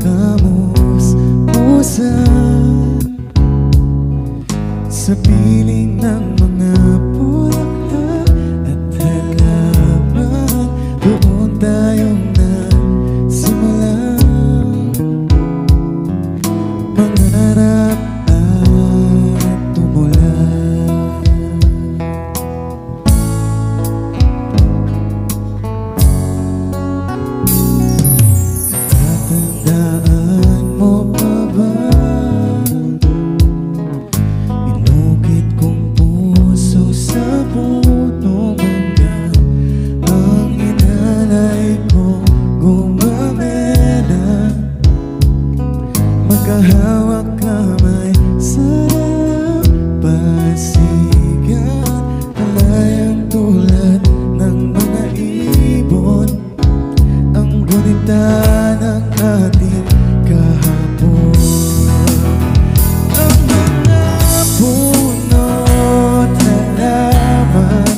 kamus-musan sa piling ng mga bulaklak at halaman. Doon tayong nagsimula mangarap at tumulad. Natatandaan mo pa ba? Inukit kong puso sa punong mangga, ang inalay ko gumamela. Magkahawak kamay sa dalampasigan, alayang tulad ng mga ibon, ang gunita ng ating kahapon. Ang mga puno't halaman,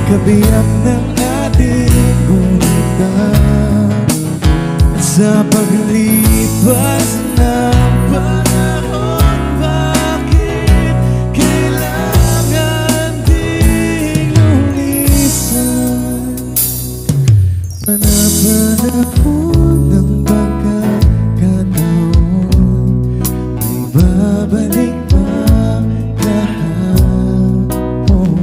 kabiyak ng ating gunita. Sa paglipas ng panahon, bakit kailangan ding lumisan? Panahon ng pagkakataon, may babalik pa kahapon.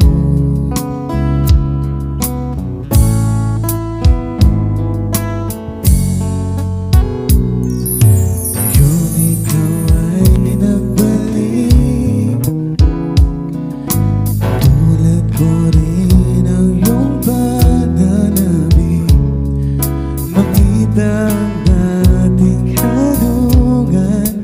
Ngayon ikaw ay nagbalik, tulad ko rin ang iyong pananabik. Makita ang dating hanungan,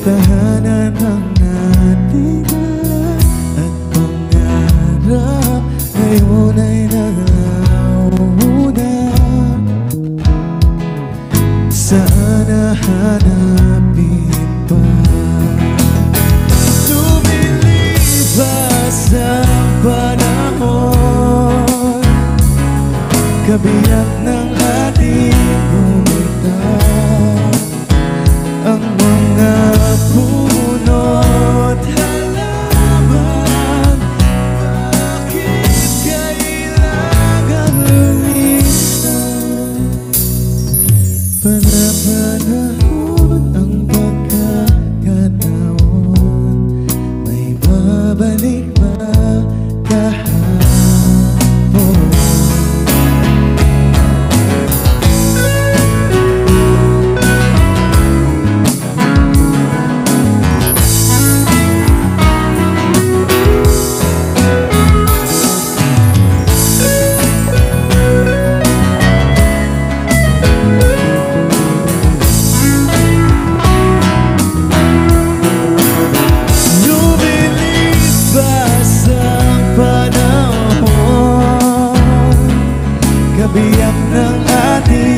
tahanan ng ating dala at pangarap, ngayon ay naglauna. Saan nahanapin pa? Lumilipas ang panahon, kabiyak ng ating gunita. Ang mga puno't halaman, bakit kailangan lumisan? Panahon ang pagkakataon, may babalik ba kahapon? Lumilipas ang panahon, kabiyak ng ating